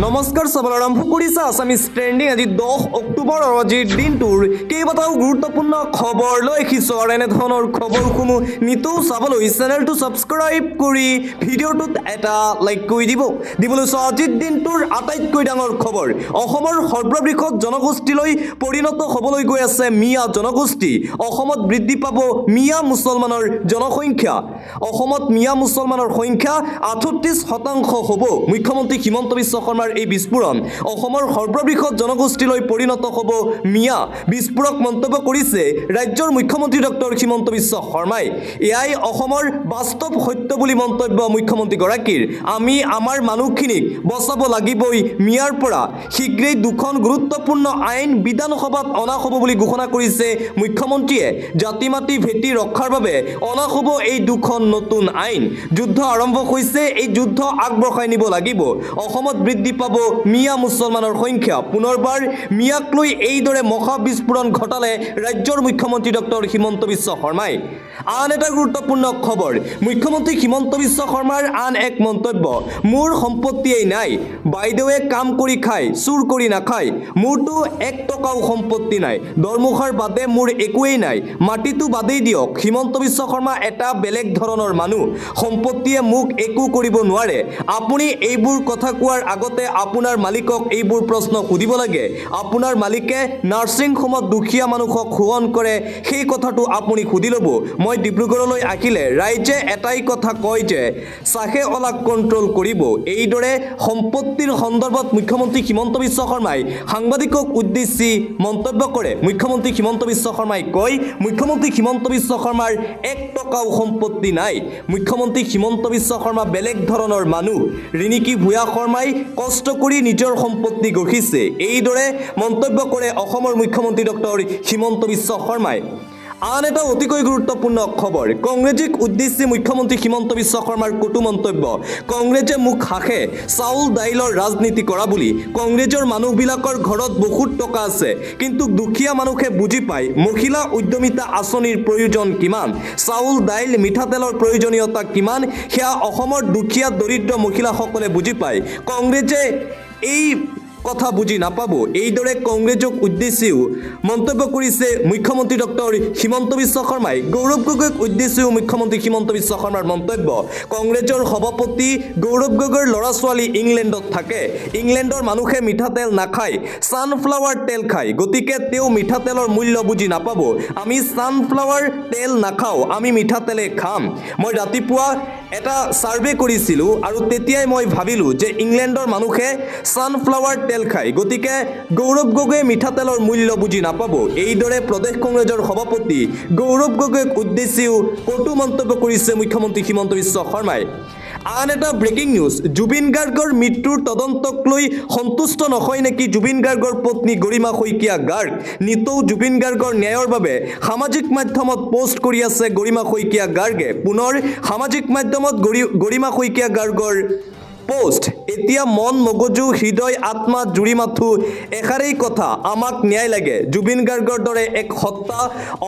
নমস্কাৰ চাবলৈ আৰম্ভ কৰিছে আছামিজ ট্ৰেণ্ডিং। আজি 10 অক্টোবৰ আৰু আজিৰ দিনটোৰ কেইবাটাও গুৰুত্বপূৰ্ণ খবৰ লৈ আহিছোঁ আৰু এনেধৰণৰ খবৰসমূহ নিতৌ চাবলৈ চেনেলটো ছাবস্ক্ৰাইব কৰি ভিডিঅ'টোত এটা লাইক কৰি দিবলৈ চাওঁ। আজিৰ দিনটোৰ আটাইতকৈ ডাঙৰ খবৰ, অসমৰ সৰ্ববৃহৎ জনগোষ্ঠীলৈ পৰিণত হ'বলৈ গৈ আছে মিয়া জনগোষ্ঠী। অসমত বৃদ্ধি পাব মিয়া মুছলমানৰ জনসংখ্যা। অসমত মিয়া মুছলমানৰ সংখ্যা 38% হ'ব। মুখ্যমন্ত্ৰী হিমন্ত বিশ্ব শৰ্মাৰ এই বিস্ফোৰণ, অসমৰ সৰ্ববৃহৎ জনগোষ্ঠীলৈ পৰিণত হ'ব মিয়া। বিস্ফোৰক মন্তব্য কৰিছে ৰাজ্যৰ মুখ্যমন্ত্ৰী ডক্টৰ হিমন্ত বিশ্ব শৰ্মাই। এয়াই অসমৰ বাস্তৱ সত্য বুলি মন্তব্য মুখ্যমন্ত্ৰীগৰাকীৰ। আমি আমাৰ মানুহখিনিক বচাব লাগিবই মিয়াৰ পৰা। শীঘ্ৰেই দুখন গুৰুত্বপূৰ্ণ আইন বিধানসভাত অনা হ'ব বুলি ঘোষণা কৰিছে মুখ্যমন্ত্ৰীয়ে। জাতি মাতি ভেটি ৰক্ষাৰ বাবে অনা হ'ব এই দুখন নতুন আইন। যুদ্ধ আৰম্ভ হৈছে, এই যুদ্ধ আগবঢ়াই নিব লাগিব। অসমত বৃদ্ধি পাব মিয়া মুছলমানৰ সংখ্যা। পুনৰবাৰ মিয়াক লৈ এইদৰে মহা বিস্ফোৰণ ঘটালে ৰাজ্যৰ মুখ্যমন্ত্ৰী ডক্টৰ হিমন্ত বিশ্ব শৰ্মাই। আন এটা গুৰুত্বপূৰ্ণ খবৰ, মুখ্যমন্ত্ৰী হিমন্ত বিশ্ব শৰ্মাৰ আন এক মন্তব্য, মোৰ সম্পত্তিয়েই নাই। বাইদেৱে কাম কৰি খায়, চুৰ কৰি নাখায়। মোৰতো 1 টকাও সম্পত্তি নাই। দৰমহাৰ বাদে মোৰ একোৱেই নাই। মাটিটো বাদেই দিয়ক। হিমন্ত বিশ্ব শৰ্মা এটা বেলেগ ধৰণৰ মানুহ। সম্পত্তিয়ে মোক একো কৰিব নোৱাৰে। আপুনি এইবোৰ কথা কোৱাৰ আগতে আপোনাৰ মালিকক এইবোৰ প্ৰশ্ন সুধিব লাগে। আপোনাৰ মালিকে নাৰ্ছিং হোমত দুখীয়া মানুহক শোষণ কৰে, সেই কথাটো আপুনি সুধি ল'ব। মই ডিব্ৰুগড়লৈ আহিলে ৰাইজে এটাই কথা কয় যে চাহে অলাক কণ্ট্ৰল কৰিব। এইদৰে সম্পত্তিৰ সন্দৰ্ভত মুখ্যমন্ত্ৰী হিমন্ত বিশ্ব শৰ্মাই সাংবাদিকক উদ্দেশ্যি মন্তব্য কৰে। মুখ্যমন্ত্ৰী হিমন্ত বিশ্ব শৰ্মাই কয়, মুখ্যমন্ত্ৰী হিমন্ত বিশ্ব শৰ্মাৰ 1 টকাও সম্পত্তি নাই। মুখ্যমন্ত্ৰী হিমন্ত বিশ্ব শৰ্মা বেলেগ ধৰণৰ মানুহ। ৰিণিকী ভূঞা শৰ্মাই কষ্ট কৰি নিজৰ সম্পত্তি গঢ়িছে। এইদৰে মন্তব্য কৰে অসমৰ মুখ্যমন্ত্ৰী ডক্টৰ হিমন্ত বিশ্ব শৰ্মাই। আন এটা অতিকৈ গুৰুত্বপূৰ্ণ খবৰ, কংগ্ৰেছক উদ্দেশ্যি মুখ্যমন্ত্ৰী হিমন্ত বিশ্ব শৰ্মাৰ কটু মন্তব্য। কংগ্ৰেছে মোক হাঁহে চাউল দাইলৰ ৰাজনীতি কৰা বুলি। কংগ্ৰেছৰ মানুহবিলাকৰ ঘৰত বহুত টকা আছে, কিন্তু দুখীয়া মানুহে বুজি পায় মহিলা উদ্যমিতা আঁচনিৰ প্ৰয়োজন কিমান, চাউল দাইল মিঠাতেলৰ প্ৰয়োজনীয়তা কিমান, সেয়া অসমৰ দুখীয়া দৰিদ্ৰ মহিলাসকলে বুজি পায়। কংগ্ৰেছে এই কথা বুজি নাপাব। এইদৰে কংগ্ৰেছক উদ্দেশ্যিও মন্তব্য কৰিছে মুখ্যমন্ত্ৰী ডক্টৰ হিমন্ত বিশ্ব শৰ্মাই। গৌৰৱ গগৈক উদ্দেশ্যিও মুখ্যমন্ত্ৰী হিমন্ত বিশ্ব শৰ্মাৰ মন্তব্য। কংগ্ৰেছৰ সভাপতি গৌৰৱ গগৈৰ ল'ৰা ছোৱালী ইংলেণ্ডত থাকে। ইংলেণ্ডৰ মানুহে মিঠাতেল নাখায়, ছানফ্লাৱাৰ তেল খায়। গতিকে তেওঁ মিঠাতেলৰ মূল্য বুজি নাপাব। আমি ছানফ্লাৱাৰ তেল নাখাওঁ, আমি মিঠাতেলে খাম। মই ৰাতিপুৱা এটা ছাৰ্ভে কৰিছিলোঁ আৰু তেতিয়াই মই ভাবিলোঁ যে ইংলেণ্ডৰ মানুহে ছানফ্লাৱাৰ তেল খায়, গতিকে গৌৰৱ গগৈয়ে মিঠাতেলৰ মূল্য বুজি নাপাব। এইদৰে প্ৰদেশ কংগ্ৰেছৰ সভাপতি গৌৰৱ গগৈক উদ্দেশ্যিও কটু মন্তব্য কৰিছে মুখ্যমন্ত্ৰী হিমন্ত বিশ্ব শৰ্মাই। আন এটা ব্ৰেকিং নিউজ, জুবিন গাৰ্গৰ মৃত্যুৰ তদন্তক লৈ সন্তুষ্ট নহয় নেকি জুবিন গাৰ্গৰ পত্নী গৰিমা শইকীয়া গাৰ্গ। নিতৌ জুবিন গাৰ্গৰ ন্যায়ৰ বাবে সামাজিক মাধ্যমত পোষ্ট কৰি আছে গৰিমা শইকীয়া গাৰ্গে। পুনৰ সামাজিক মাধ্যমত গৰিমা শইকীয়া গাৰ্গৰ পোষ্ট। এতিয়া মন মগজু হৃদয় আত্মা জুৰি মাথো এষাৰেই কথা, আমাক ন্যায় লাগে। জুবিন গাৰ্গৰ দৰে এক হত্যা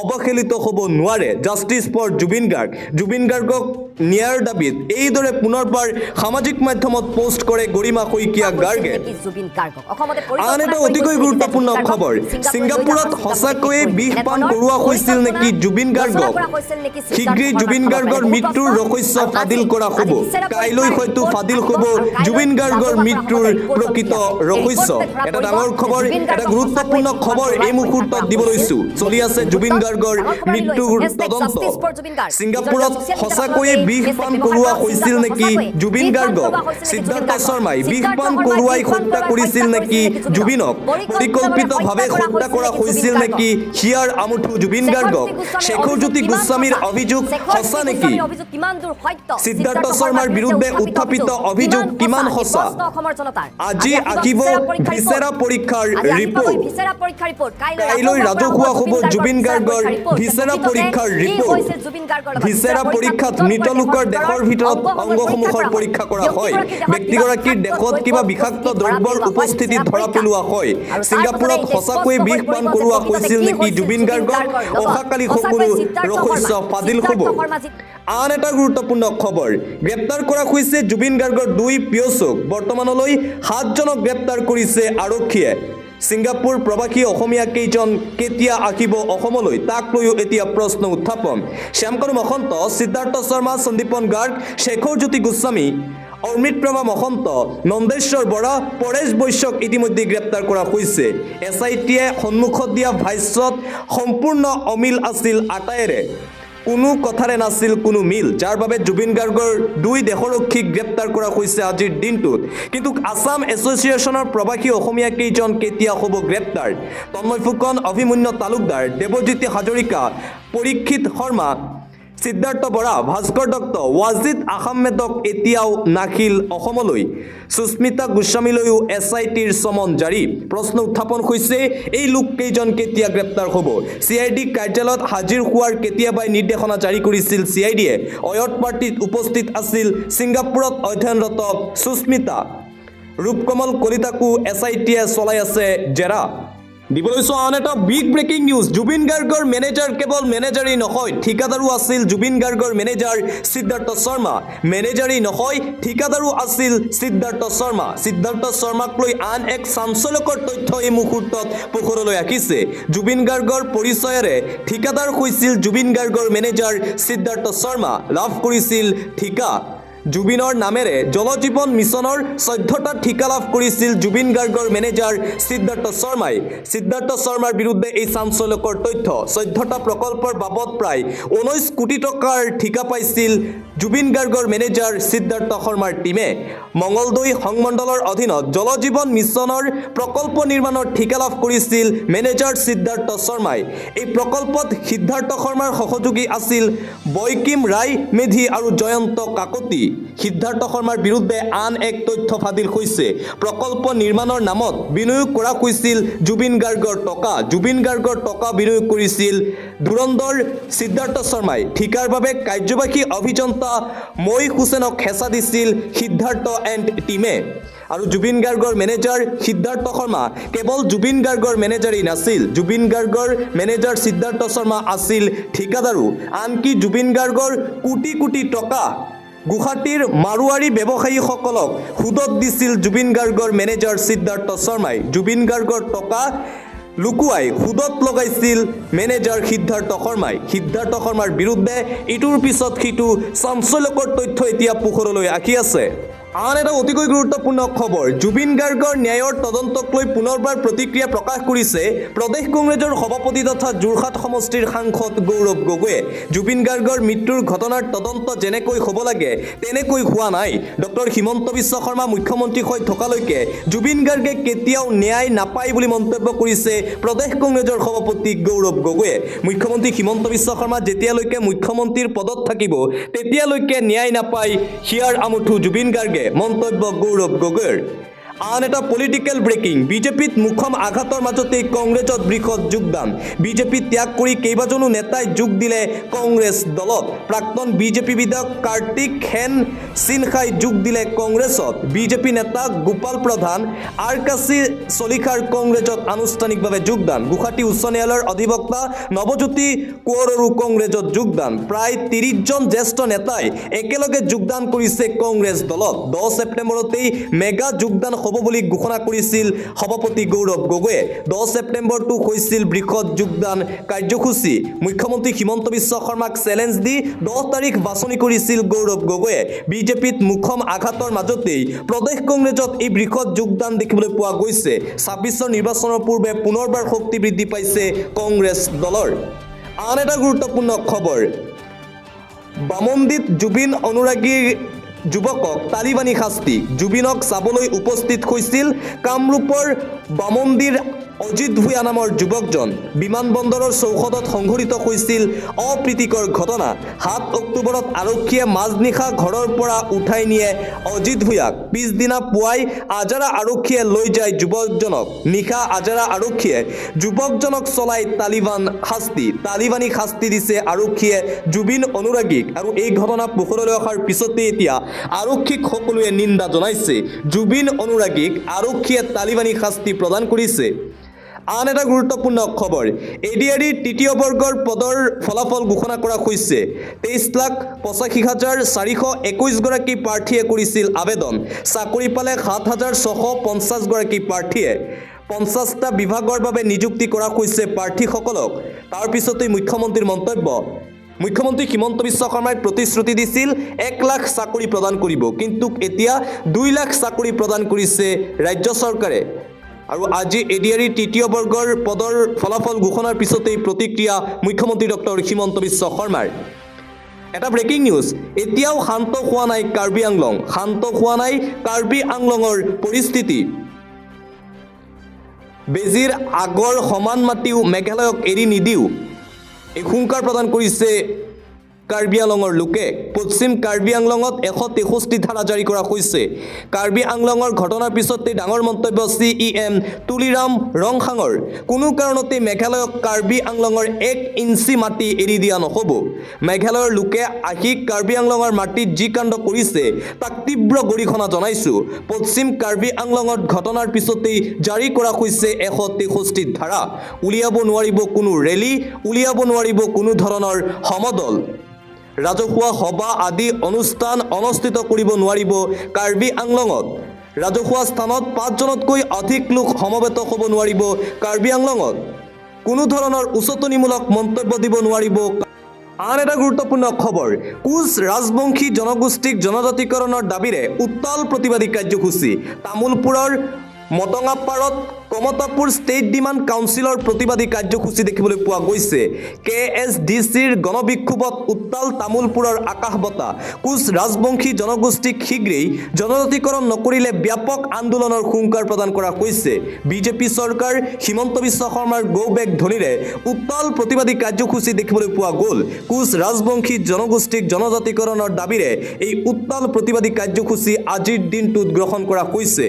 অৱহেলিত হ'ব নোৱাৰে। Justice for Zubeen Garg. জুবিন গাৰ্গক ন্যায়ৰ দাবীত এইদৰে পুনৰবাৰ সামাজিক মাধ্যমত পোষ্ট কৰে গৰিমা শইকীয়া গাৰ্গে। আন এটা অতিকৈ গুৰুত্বপূৰ্ণ খবৰ, ছিংগাপুৰত সঁচাকৈয়ে বিষ পান কৰোৱা হৈছিল নেকি জুবিন গাৰ্গক। শীঘ্ৰেই জুবিন গাৰ্গৰ মৃত্যুৰ ৰহস্য ফাদিল কৰা হ'ব। কাইলৈ হয়তো ফাদিল হ'ব জুবিন গাৰ্গৰ মৃত্যুৰ প্ৰকৃত ৰহস্য। এটা ডাঙৰ খবৰ, এটা গুৰুত্বপূৰ্ণ খবৰ এই মুহূৰ্তত দিব লৈছোঁ। চলি আছে জুবিন গাৰ্গৰ মৃত্যুৰ তদন্ত। ছিংগাপুৰত সঁচাকৈয়ে বিষ পান কৰোৱা হৈছিল নেকি জুবিন গাৰ্গক। সিদ্ধাৰ্থ শৰ্মাই বিষ পান কৰোৱাই হত্যা কৰিছিল নেকি জুবিনক। পৰিকল্পিতভাৱে হত্যা কৰা হৈছিল নেকি হিয়াৰ আমঠু জুবিন গাৰ্গক। শেখৰজ্যোতি গোস্বামীৰ অভিযোগ সঁচা নেকি। সিদ্ধাৰ্থ শৰ্মাৰ বিৰুদ্ধে উত্থাপিত অভিযোগ কিমান সঁচা। আজি আহিব ভিছেৰা পৰীক্ষাৰ ৰিপৰ্ট। কাইলৈ ৰাজহুৱা হ'ব জুবিন গাৰ্গৰ ভিছেৰা পৰীক্ষাৰ ৰিপৰ্ট। ভিছেৰা পৰীক্ষাত মৃত লোকৰ দেশৰ ভিতৰত অংগসমূহৰ পৰীক্ষা কৰা হয় ব্যক্তিগৰাকীৰ দেশত কিবা বিষাক্ত দ্ৰব্যৰ উপস্থিতি ধৰা পেলোৱা হয় ছিংগাপুৰত সঁচাকৈ বিষ পান কৰোৱা হৈছিল নেকি জুবিন গাৰ্গক অহাকালি সকলো ৰহস্য ফাদিল হ'ব আন এটা গুৰুত্বপূৰ্ণ খবৰ গ্ৰেপ্তাৰ কৰা হৈছে জুবিন গাৰ্গৰ দুই পিয়চক বৰ্তমানলৈ 7 জনক গ্ৰেপ্তাৰ কৰিছে আৰক্ষীয়ে ছিংগাপুৰ প্ৰবাসী অসমীয়া কেইজন কেতিয়া আহিব অসমলৈ তাক লৈও এতিয়া প্ৰশ্ন উত্থাপন শ্যামকানু মহন্ত সিদ্ধাৰ্থ শৰ্মা সন্দীপন গাৰ্গ শেখৰ জ্যোতি গোস্বামী অমৃতপ্ৰভা মহন্ত নন্দেশ্বৰ বৰা পৰেশ বৈশ্যক ইতিমধ্যে গ্ৰেপ্তাৰ কৰা হৈছে এছআইটিয়ে সন্মুখত দিয়া ভাষ্যত সম্পূৰ্ণ অমিল আছিল আটাইৰে কোনো কথাৰে নাছিল কোনো মিল যাৰ বাবে জুবিন গাৰ্গৰ দুই দেশৰক্ষীক গ্ৰেপ্তাৰ কৰা হৈছে আজিৰ দিনটোত কিন্তু আসাম এছ'চিয়েশ্যনৰ প্ৰবাসী অসমীয়া কেইজন কেতিয়া হ'ব গ্ৰেপ্তাৰ তন্ময় ফুকন অভিমন্যু তালুকদাৰ দেৱজ্যোতি হাজৰিকা পৰীক্ষিত শৰ্মা সিদ্ধাৰ্থ বৰা ভাস্কৰ দত্ত ৱাজিদ আহমেদক এতিয়াও নাখিল অসমলৈ সুস্মিতা গোস্বামীলৈও এছআইটিৰ সমন জাৰি প্ৰশ্ন উত্থাপন হৈছে এই লোক কেইজন কেতিয়া গ্ৰেপ্তাৰ হ'ব চিআইডি কাৰ্যালয়ত হাজিৰ হোৱাৰ কেতিয়াবাই নিৰ্দেশনা জাৰি কৰিছিল চিআইডিয়ে অয়ট পাৰ্টিত উপস্থিত আছিল ছিংগাপুৰত অধ্যয়নৰত সুস্মিতা ৰূপকমল কলিতাকো এছআইটিয়ে চলাই আছে জেৰা দিবলৈছো আন এটা বিগ ব্ৰেকিং নিউজ জুবিন গাৰ্গৰ মেনেজাৰ কেৱল মেনেজাৰেই নহয় ঠিকাদাৰো আছিল জুবিন গাৰ্গৰ মেনেজাৰ সিদ্ধাৰ্থ শৰ্মা মেনেজাৰেই নহয় ঠিকাদাৰো আছিল সিদ্ধাৰ্থ শৰ্মাক লৈ আন এক চাঞ্চল্যকৰ তথ্য এই মুহূৰ্তত পোহৰলৈ আহিছে জুবিন গাৰ্গৰ পৰিচয়েৰে ঠিকাদাৰ হৈছিল জুবিন গাৰ্গৰ মেনেজাৰ সিদ্ধাৰ্থ শৰ্মা লাভ কৰিছিল ঠিকা জুবিনৰ নামেৰে জলজীৱন মিছনৰ 14টা ঠিকা লাভ কৰিছিল জুবিন গাৰ্গৰ মেনেজাৰ সিদ্ধাৰ্থ শৰ্মাৰ বিৰুদ্ধে এই চাঞ্চল্যকৰ তথ্য 14টা প্ৰকল্পৰ বাবদ প্ৰায় 19 কোটি টকাৰ ঠিকা পাইছিল জুবিন গাৰ্গৰ মেনেজাৰ সিদ্ধাৰ্থ শৰ্মাৰ টিমে মঙলদৈ সংমণ্ডলৰ অধীনত জলজীৱন মিছনৰ প্ৰকল্প নিৰ্মাণৰ ঠিকা লাভ কৰিছিল মেনেজাৰ সিদ্ধাৰ্থ শৰ্মাই এই প্ৰকল্পত সিদ্ধাৰ্থ শৰ্মাৰ সহযোগী আছিল বৈকিম ৰায় মেধি আৰু জয়ন্ত কাকতি সিদ্ধাৰ্থ শৰ্মাৰ বিৰুদ্ধে আন এক তথ্য ফাদিল হৈছে প্ৰকল্প নিৰ্মাণৰ নামত বিনিয়োগ কৰা হৈছিল জুবিন গাৰ্গৰ টকা বিনিয়োগ কৰিছিল ধুৰন্ধৰ সিদ্ধাৰ্থ শৰ্মাই ঠিকাৰ বাবে কাৰ্যবাহী অভিযন্তা মই হুছেইনক হেঁচা দিছিল সিদ্ধাৰ্থ এণ্ড টিমে আৰু জুবিন গাৰ্গৰ মেনেজাৰ সিদ্ধাৰ্থ শৰ্মা কেৱল জুবিন গাৰ্গৰ মেনেজাৰেই নাছিল জুবিন গাৰ্গৰ মেনেজাৰ সিদ্ধাৰ্থ শৰ্মা আছিল ঠিকাদাৰো আনকি জুবিন গাৰ্গৰ কোটি কোটি টকা গুৱাহাটীৰ মাৰোৱাৰী ব্যৱসায়ীসকলক সুদত দিছিল জুবিন গাৰ্গৰ মেনেজাৰ সিদ্ধাৰ্থ শৰ্মাই জুবিন গাৰ্গৰ টকা লুকুৱাই সুদত লগাইছিল মেনেজাৰ সিদ্ধাৰ্থ শৰ্মাৰ বিৰুদ্ধে ইটোৰ পিছত সিটো চাঞ্চল্যকৰ তথ্য এতিয়া পোহৰলৈ আহি আছে আন এটা অতিকৈ গুৰুত্বপূৰ্ণ খবৰ জুবিন গাৰ্গৰ ন্যায়ৰ তদন্তক লৈ পুনৰবাৰ প্ৰতিক্ৰিয়া প্ৰকাশ কৰিছে প্ৰদেশ কংগ্ৰেছৰ সভাপতি তথা যোৰহাট সমষ্টিৰ সাংসদ গৌৰৱ গগৈয়ে জুবিন গাৰ্গৰ মৃত্যুৰ ঘটনাৰ তদন্ত যেনেকৈ হ'ব লাগে তেনেকৈ হোৱা নাই ডক্টৰ হিমন্ত বিশ্ব শৰ্মা মুখ্যমন্ত্ৰী হৈ থকালৈকে জুবিন গাৰ্গে কেতিয়াও ন্যায় নাপায় বুলি মন্তব্য কৰিছে প্ৰদেশ কংগ্ৰেছৰ সভাপতি গৌৰৱ গগৈয়ে মুখ্যমন্ত্ৰী হিমন্ত বিশ্ব শৰ্মা যেতিয়ালৈকে মুখ্যমন্ত্ৰীৰ পদত থাকিব তেতিয়ালৈকে ন্যায় নাপায় হিয়াৰ আমঠু জুবিন গাৰ্গে মন্তব্য গৌৰৱ গগৈৰ আন এটা পলিটিক্যাল ব্ৰেকিং বিজেপিত মুখম আঘাতৰ মাজতে কংগ্ৰেছত বৃহৎ যোগদান বিজেপি ত্যাগ কৰি কেইবাজনো নেতাই যোগ দিলে কংগ্ৰেছ দলত প্ৰাক্তন বিজেপি বিধায়ক কাৰ্তিক হেন সিনহাই যোগ দিলে কংগ্ৰেছত বিজেপি নেতা গোপাল প্ৰধান আৰ কাছি চলিখাৰ কংগ্ৰেছত আনুষ্ঠানিকভাৱে যোগদান গুৱাহাটী উচ্চ ন্যায়ালয়ৰ অধিবক্তা নৱজ্যোতি কোঁৱৰৰো কংগ্ৰেছত যোগদান প্ৰায় 30 জন জ্যেষ্ঠ নেতাই একেলগে যোগদান কৰিছে কংগ্ৰেছ দলত 10 ছেপ্টেম্বৰতেই মেগা যোগদান হ'ব বুলি ঘোষণা কৰিছিল সভাপতি গৌৰৱ গগৈয়ে 10 ছেপ্টেম্বৰটো হৈছিল বৃহৎ যোগদান কাৰ্যসূচী মুখ্যমন্ত্ৰী হিমন্ত বিশ্ব শৰ্মাক চ্যালেঞ্জ দি 10 তাৰিখ বাছনি কৰিছিল গৌৰৱ গগৈয়ে বিজেপিত মুখম আঘাতৰ মাজতেই প্ৰদেশ কংগ্ৰেছত এই বৃহৎ যোগদান দেখিবলৈ পোৱা গৈছে 26ৰ নিৰ্বাচনৰ পূৰ্বে পুনৰবাৰ শক্তি বৃদ্ধি পাইছে কংগ্ৰেছ দলৰ আন এটা গুৰুত্বপূৰ্ণ খবৰ বামন্দিত জুবিন অনুৰাগী যুৱকক তালিবানী শাস্তি জুবিনক চাবলৈ উপস্থিত হৈছিল কামৰূপৰ বামন্দিৰ অজিত ভূঞা নামৰ যুৱকজন বিমানবন্দৰৰ চৌহদত সংঘটিত হৈছিল অপ্ৰীতিকৰ ঘটনা। 7 অক্টোবৰত আৰক্ষীয়ে মাজনিশা ঘৰৰ পৰা উঠাই নিয়ে অজিত ভূঞাক। পিছদিনা পুৱাই আজাৰা আৰক্ষীয়ে লৈ যায় যুৱকজনক। নিশা আজাৰা আৰক্ষীয়ে যুৱকজনক চলাই তালিবানী শাস্তি দিছে আৰক্ষীয়ে জুবিন অনুৰাগীক। আৰু এই ঘটনা পোহৰলৈ অহাৰ পিছতে এতিয়া আৰক্ষীক সকলোৱে নিন্দা জনাইছে। জুবিন অনুৰাগীক আৰক্ষীয়ে তালিবানী শাস্তি প্ৰদান কৰিছে। আন এটা গুৰুত্বপূৰ্ণ খবৰ, এডিআৰিৰ তৃতীয় বৰ্গৰ পদৰ ফলাফল ঘোষণা কৰা হৈছে। 23,85,421 গৰাকী প্ৰাৰ্থীয়ে কৰিছিল আবেদন। চাকৰি পালে 7,650 গৰাকী প্ৰাৰ্থীয়ে। 50টা বিভাগৰ বাবে নিযুক্তি কৰা হৈছে প্ৰাৰ্থীসকলক। তাৰ পিছতেই মুখ্যমন্ত্ৰীৰ মন্তব্য। মুখ্যমন্ত্ৰী হিমন্ত বিশ্ব শৰ্মাই প্ৰতিশ্ৰুতি দিছিল 1 লাখ চাকৰি প্ৰদান কৰিব, কিন্তু এতিয়া 2 লাখ চাকৰি প্ৰদান কৰিছে ৰাজ্য চৰকাৰে। আৰু আজি এডিআৰিৰ তৃতীয় বৰ্গৰ পদৰ ফলাফল ঘোষণাৰ পিছতেই প্ৰতিক্ৰিয়া মুখ্যমন্ত্ৰী ডক্টৰ হিমন্ত বিশ্ব শৰ্মাৰ। এটা ব্ৰেকিং নিউজ, এতিয়াও শান্ত হোৱা নাই কাৰ্বি আংলং। শান্ত হোৱা নাই কাৰ্বি আংলঙৰ পৰিস্থিতি। বেজীৰ আগৰ সমান মাটিও মেঘালয়ক এৰি নিদিওঁ, এই হুংকাৰ প্ৰদান কৰিছে কাৰ্বি আংলঙৰ লোকে। পশ্চিম কাৰ্বি আংলঙত 163 ধাৰা জাৰি কৰা হৈছে। কাৰ্বি আংলঙৰ ঘটনাৰ পিছতে ডাঙৰ মন্তব্য CEM তুলিৰাম ৰংখাঙৰ। কোনো কাৰণতে মেঘালয়ক কাৰ্বি আংলঙৰ 1 ইঞ্চি মাটি এৰি দিয়া নহ'ব। মেঘালয়ৰ লোকে আহি কাৰ্বি আংলঙৰ মাটিত যি কাণ্ড কৰিছে তাক তীব্ৰ গৰিহণা জনাইছোঁ। পশ্চিম কাৰ্বি আংলঙত ঘটনাৰ পিছতেই জাৰি কৰা হৈছে 163 ধাৰা। উলিয়াব নোৱাৰিব কোনো ৰেলী, উলিয়াব নোৱাৰিব কোনো ধৰণৰ সমদল। ৰাজহুৱা সভা আদি অনুষ্ঠান অনুষ্ঠিত কৰিব নোৱাৰিব কাৰ্বি আংলঙত। ৰাজহুৱা স্থানত 5 জনতকৈ অধিক লোক সমবেত হ'ব নোৱাৰিব কাৰ্বি আংলঙত। কোনো ধৰণৰ উচতনিমূলক মন্তব্য দিব নোৱাৰিব। আন এটা গুৰুত্বপূৰ্ণ খবৰ, কোচ ৰাজবংশী জনগোষ্ঠীক জনজাতিকৰণৰ দাবীৰে উত্তাল প্ৰতিবাদী কাৰ্যসূচী। তামোলপুৰৰ মটঙাপাৰত কমতাপুৰ ষ্টেট ডিমাণ্ড কাউন্সিলৰ প্ৰতিবাদী কাৰ্যসূচী দেখিবলৈ পোৱা গৈছে। KSDCৰ গণবিক্ষোভত উত্তাল তামোলপুৰৰ আকাশ বঁটা। কোচ ৰাজবংশী জনগোষ্ঠীক শীঘ্ৰেই জনজাতিকৰণ নকৰিলে ব্যাপক আন্দোলনৰ হুংকাৰ প্ৰদান কৰা হৈছে। বিজেপি চৰকাৰ হিমন্ত বিশ্ব শৰ্মাৰ গো বেক ধ্বনিৰে উত্তাল প্ৰতিবাদী কাৰ্যসূচী দেখিবলৈ পোৱা গ'ল। কোচ ৰাজবংশী জনগোষ্ঠীক জনজাতিকৰণৰ দাবীৰে এই উত্তাল প্ৰতিবাদী কাৰ্যসূচী আজিৰ দিনটোত গ্ৰহণ কৰা হৈছে।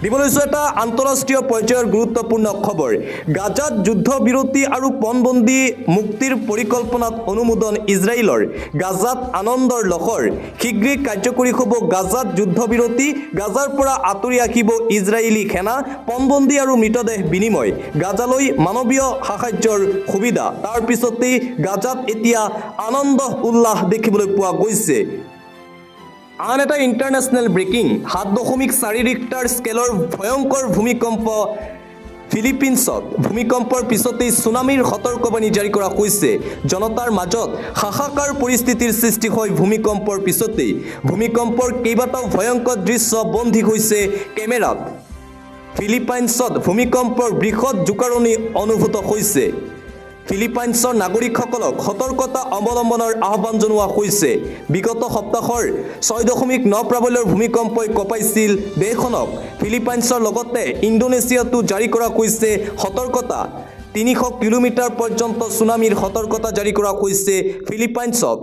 দিবলৈছো এটা আন্তঃৰাষ্ট্ৰীয় পৰ্যায়ৰ গুৰুত্বপূৰ্ণ খবৰ, গাজাত যুদ্ধবিৰতি আৰু পণবন্দী মুক্তিৰ পৰিকল্পনাত অনুমোদন ইজৰাইলৰ। গাজাত আনন্দৰ লহৰ, শীঘ্ৰেই কাৰ্যকৰী হ'ব গাজাত যুদ্ধবিৰতি। গাজাৰ পৰা আঁতৰি আহিব ইজৰাইলী সেনা। পণবন্দী আৰু মৃতদেহ বিনিময়, গাজালৈ মানৱীয় সাহায্যৰ সুবিধা। তাৰ পিছতেই গাজাত এতিয়া আনন্দ উল্লাস দেখিবলৈ পোৱা গৈছে। আন এটা ইণ্টাৰনেশ্যনেল ব্ৰেকিং, 7.4 ৰিক্টাৰ স্কেলৰ ভয়ংকৰ ভূমিকম্প ফিলিপিনছত। ভূমিকম্পৰ পিছতেই ছুনামিৰ সতৰ্কবাণী জাৰি কৰা হৈছে। জনতাৰ মাজত হাহাকাৰ পৰিস্থিতিৰ সৃষ্টি হয় ভূমিকম্পৰ পিছতেই। ভূমিকম্পৰ কেইবাটাও ভয়ংকৰ দৃশ্য বন্দী হৈছে কেমেৰাত। ফিলিপাইনছত ভূমিকম্পৰ বৃহৎ জোকাৰণি অনুভূত হৈছে। ফিলিপাইনছৰ নাগৰিকসকলক সতৰ্কতা অৱলম্বনৰ আহ্বান জনোৱা হৈছে। বিগত সপ্তাহৰ 6.9 প্ৰাবল্যৰ ভূমিকম্পই কঁপাইছিল দেশখনক। ফিলিপাইনছৰ লগতে ইণ্ডোনেছিয়াতো জাৰি কৰা হৈছে সতৰ্কতা। 300 কিলোমিটাৰ পৰ্যন্ত ছুনামিৰ সতৰ্কতা জাৰি কৰা হৈছে ফিলিপাইনছত।